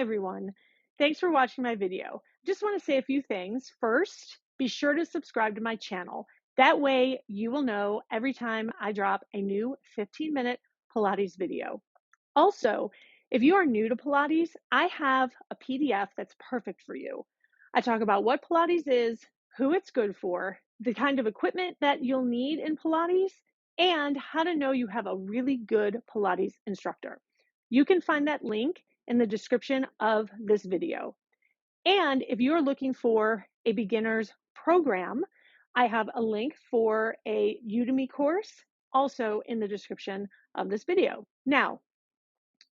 everyone. Thanks for watching my video. Just want to say a few things. First, be sure to subscribe to my channel. That way you will know every time I drop a new 15-minute Pilates video. Also, if you are new to Pilates, I have a PDF that's perfect for you. I talk about what Pilates is, who it's good for, the kind of equipment that you'll need in Pilates, and how to know you have a really good Pilates instructor. You can find that link in the description of this video. And if you're looking for a beginner's program, I have a link for a Udemy course also in the description of this video. Now,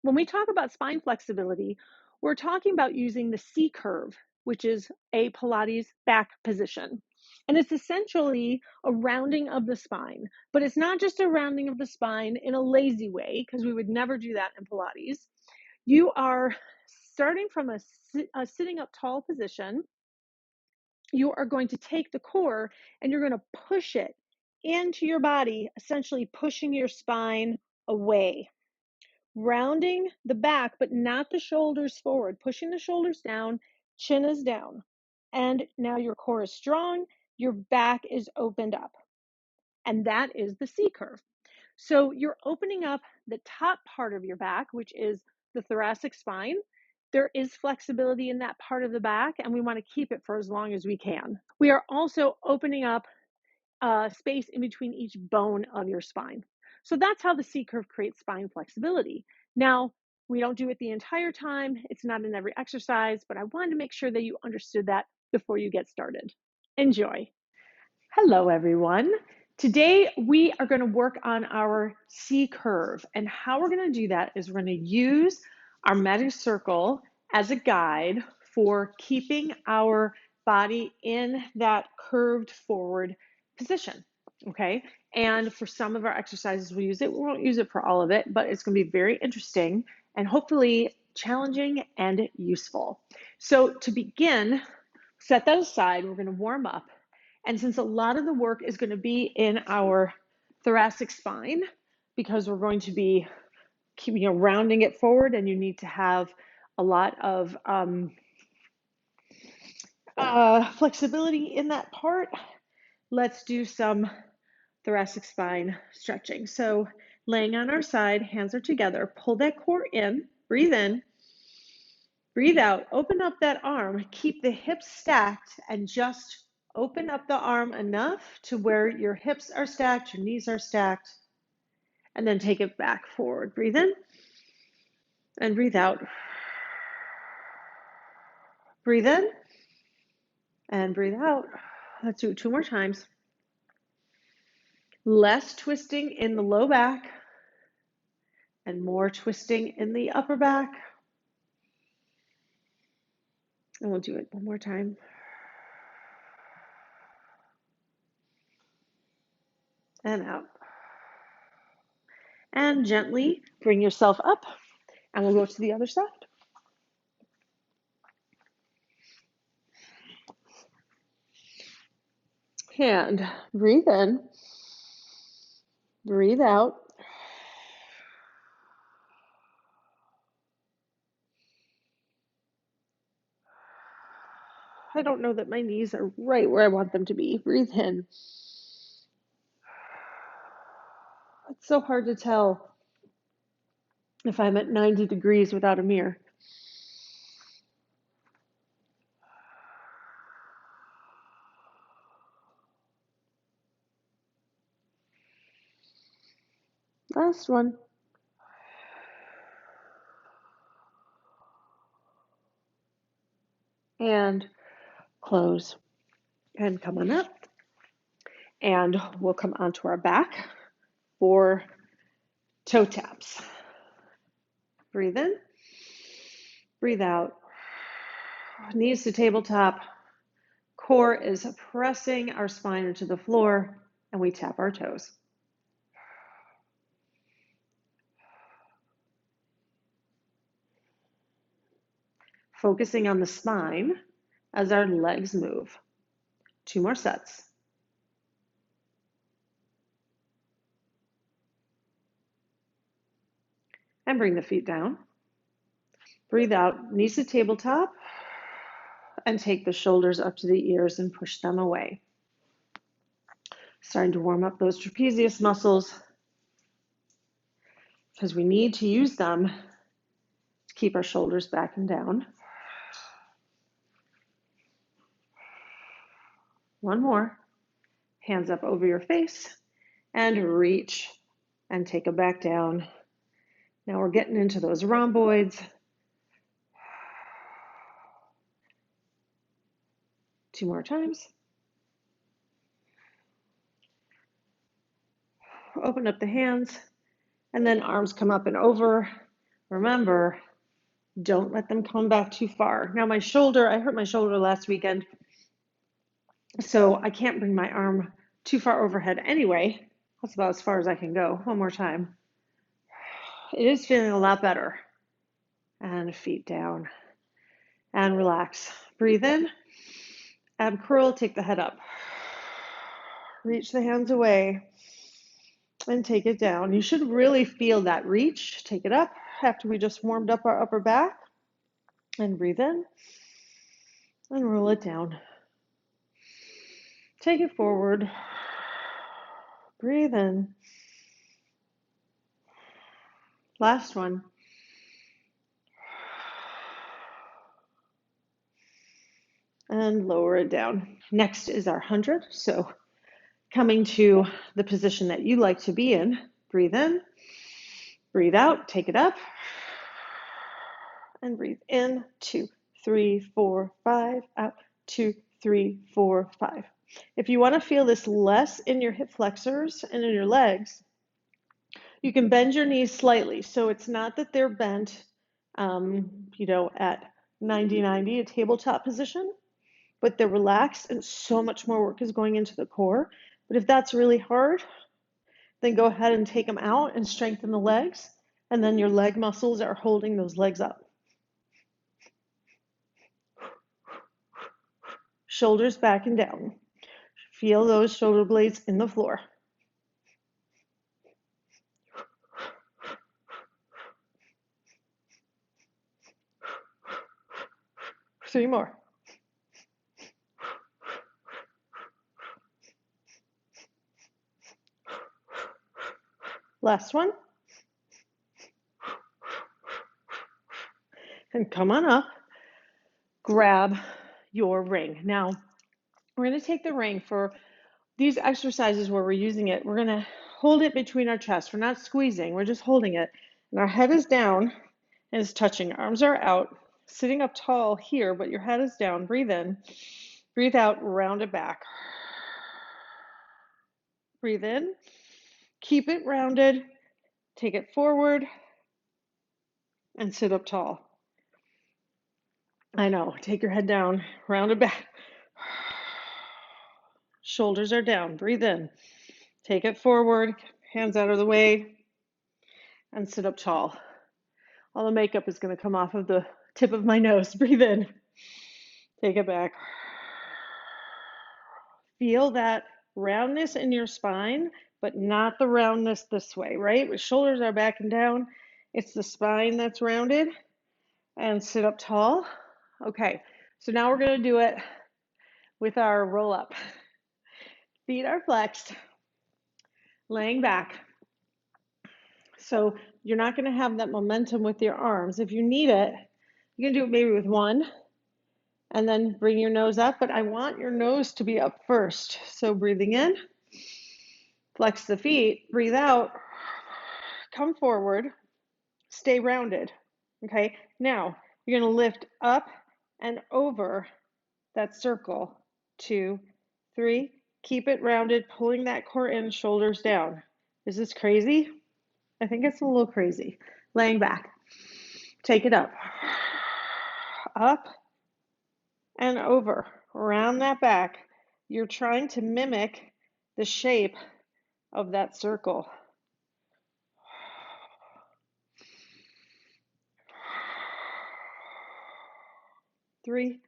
when we talk about spine flexibility, we're talking about using the C curve, which is a Pilates back position. And it's essentially a rounding of the spine, but it's not just a rounding of the spine in a lazy way, because we would never do that in Pilates. You are starting from a sitting up tall position. You are going to take the core and you're going to push it into your body, essentially pushing your spine away. Rounding the back, but not the shoulders forward, pushing the shoulders down, chin is down. And now your core is strong, your back is opened up. And that is the C curve. So you're opening up the top part of your back, which is the thoracic spine. There is flexibility in that part of the back, and we want to keep it for as long as we can. We are also opening up space in between each bone of your spine. So that's how the C curve creates spine flexibility. Now, we don't do it the entire time. It's not in every exercise, but I wanted to make sure that you understood that before you get started. Enjoy. Hello, everyone. Today, we are going to work on our C curve. And how we're going to do that is we're going to use our magic circle as a guide for keeping our body in that curved forward position, okay? And for some of our exercises, we'll use it. We won't use it for all of it, but it's going to be very interesting and hopefully challenging and useful. So to begin, set that aside. We're going to warm up. And since a lot of the work is going to be in our thoracic spine, because we're going to be rounding it forward, and you need to have a lot of flexibility in that part, let's do some thoracic spine stretching. So laying on our side, hands are together, pull that core in, breathe in, breathe out, open up that arm, keep the hips stacked, and just open up the arm enough to where your hips are stacked, your knees are stacked, and then take it back forward. Breathe in and breathe out. Breathe in and breathe out. Let's do it 2 more times. Less twisting in the low back and more twisting in the upper back. And we'll do it 1 more time. And out. And gently bring yourself up, and we'll go to the other side. And breathe in, breathe out. I don't know that my knees are right where I want them to be. Breathe in. It's so hard to tell if I'm at 90 degrees without a mirror. Last one. And close. And come on up. And we'll come onto our back for toe taps. Breathe in. Breathe out. Knees to tabletop. Core is pressing our spine into the floor, and we tap our toes. Focusing on the spine as our legs move. 2 more sets. And bring the feet down. Breathe out, knees to tabletop, and take the shoulders up to the ears and push them away. Starting to warm up those trapezius muscles because we need to use them to keep our shoulders back and down. One more. Hands up over your face and reach and take it back down. Now we're getting into those rhomboids. 2 more times. Open up the hands and then arms come up and over. Remember, don't let them come back too far. Now my shoulder, I hurt my shoulder last weekend, so I can't bring my arm too far overhead anyway. That's about as far as I can go. One more time. It is feeling a lot better. And feet down. And relax. Breathe in. Ab curl, take the head up. Reach the hands away. And take it down. You should really feel that reach. Take it up after we just warmed up our upper back. And breathe in. And roll it down. Take it forward. Breathe in. Last one. And lower it down. Next is our 100. So coming to the position that you like to be in. Breathe in. Breathe out. Take it up. And breathe in. 2, 3, 4, 5. Out. 2, 3, 4, 5. If you want to feel this less in your hip flexors and in your legs, you can bend your knees slightly. So it's not that they're bent, at 90-90, a tabletop position, but they're relaxed and so much more work is going into the core. But if that's really hard, then go ahead and take them out and strengthen the legs. And then your leg muscles are holding those legs up. Shoulders back and down. Feel those shoulder blades in the floor. Three more. Last one. And come on up. Grab your ring. Now, we're going to take the ring for these exercises where we're using it. We're going to hold it between our chests. We're not squeezing. We're just holding it. And our head is down and it's touching. Arms are out. Sitting up tall here, but your head is down. Breathe in. Breathe out. Round it back. Breathe in. Keep it rounded. Take it forward. And sit up tall. I know. Take your head down. Round it back. Shoulders are down. Breathe in. Take it forward. Hands out of the way. And sit up tall. All the makeup is going to come off of the tip of my nose. Breathe in. Take it back. Feel that roundness in your spine, but not the roundness this way, right? The shoulders are back and down. It's the spine that's rounded. And sit up tall. Okay, so now we're going to do it with our roll up. Feet are flexed, laying back. So you're not going to have that momentum with your arms. If you need it, you can do it maybe with one and then bring your nose up, but I want your nose to be up first. So breathing in, flex the feet, breathe out, come forward, stay rounded. Okay, now you're going to lift up and over that circle. 2, 3, keep it rounded, pulling that core in, shoulders down. Is this crazy? I think it's a little crazy. Laying back. Take it up. Up and over. Around that back. You're trying to mimic the shape of that circle. Three,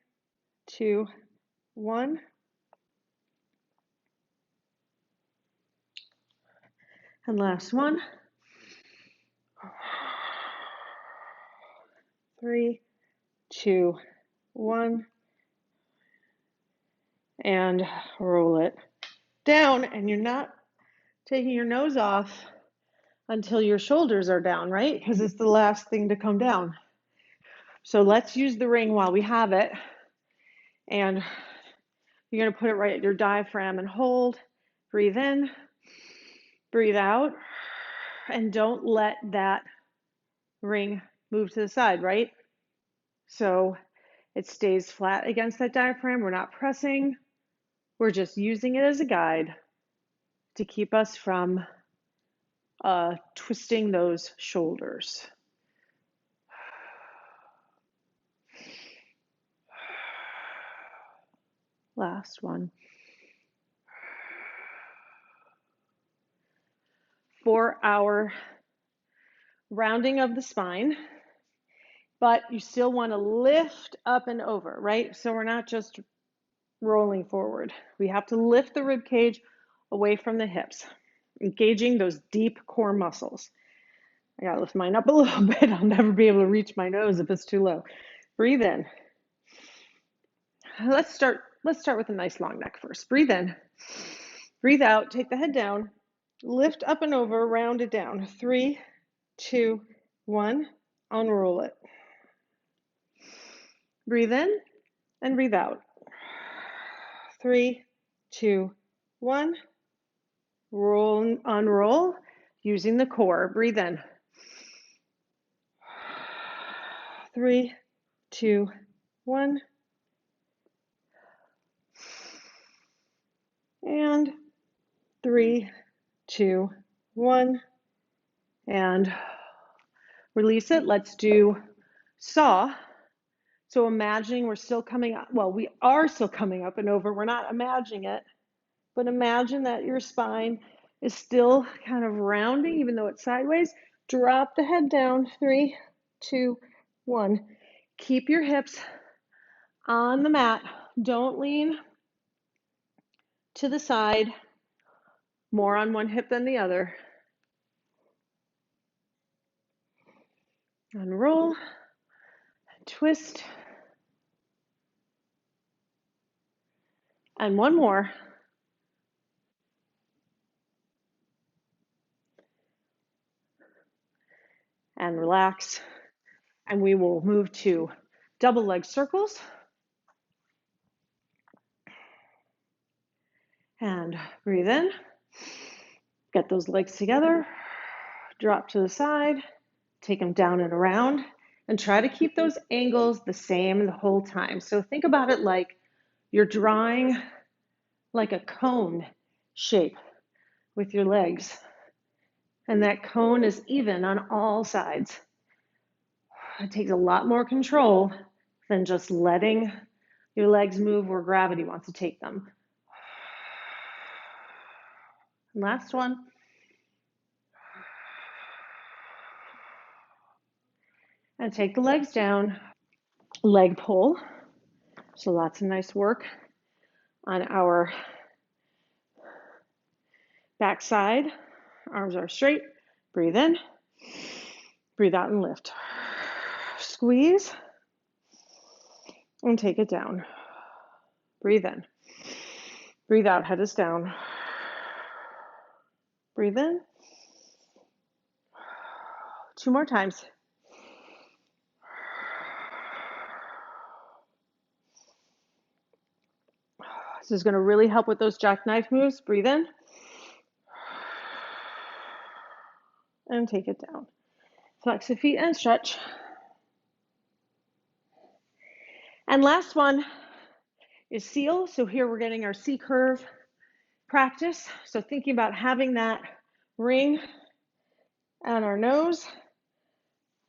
two, one. And last one. 3, 2, 1, and roll it down. And you're not taking your nose off until your shoulders are down, right? Because it's the last thing to come down. So let's use the ring while we have it. And you're going to put it right at your diaphragm and hold. Breathe in, breathe out, and don't let that ring move to the side, right? So it stays flat against that diaphragm. We're not pressing. We're just using it as a guide to keep us from twisting those shoulders. Last one. For our rounding of the spine, but you still want to lift up and over, right? So we're not just rolling forward. We have to lift the rib cage away from the hips, engaging those deep core muscles. I gotta lift mine up a little bit. I'll never be able to reach my nose if it's too low. Breathe in. Let's start with a nice long neck first. Breathe in. Breathe out. Take the head down. Lift up and over. Round it down. 3, 2, 1. Unroll it. Breathe in and breathe out. 3, 2, 1. Roll, unroll using the core. Breathe in. 3, 2, 1. And 3, 2, 1. And release it. Let's do saw. So imagining we're still coming up. Well, we are still coming up and over. We're not imagining it, but imagine that your spine is still kind of rounding, even though it's sideways. Drop the head down. 3, 2, 1. Keep your hips on the mat. Don't lean to the side, more on one hip than the other. Unroll, twist, and one more. And relax. And we will move to double leg circles. And breathe in. Get those legs together. Drop to the side. Take them down and around. And try to keep those angles the same the whole time. So think about it like you're drawing like a cone shape with your legs. And that cone is even on all sides. It takes a lot more control than just letting your legs move where gravity wants to take them. And last one. And take the legs down. Leg pull. So lots of nice work on our back side. Arms are straight. Breathe in. Breathe out and lift. Squeeze. And take it down. Breathe in. Breathe out. Head is down. Breathe in. 2 more times. This is going to really help with those jackknife moves. Breathe in. And take it down. Flex the feet and stretch. And last one is seal. So here we're getting our C curve practice. So thinking about having that ring on our nose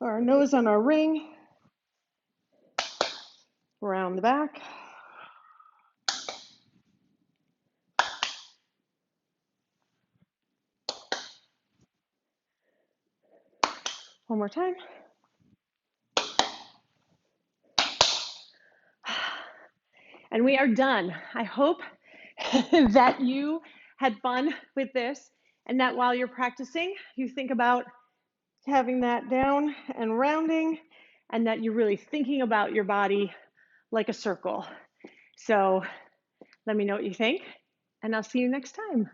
on our ring, around the back. One more time. And we are done. I hope that you had fun with this and that while you're practicing, you think about having that down and rounding and that you're really thinking about your body like a circle. So let me know what you think, and I'll see you next time.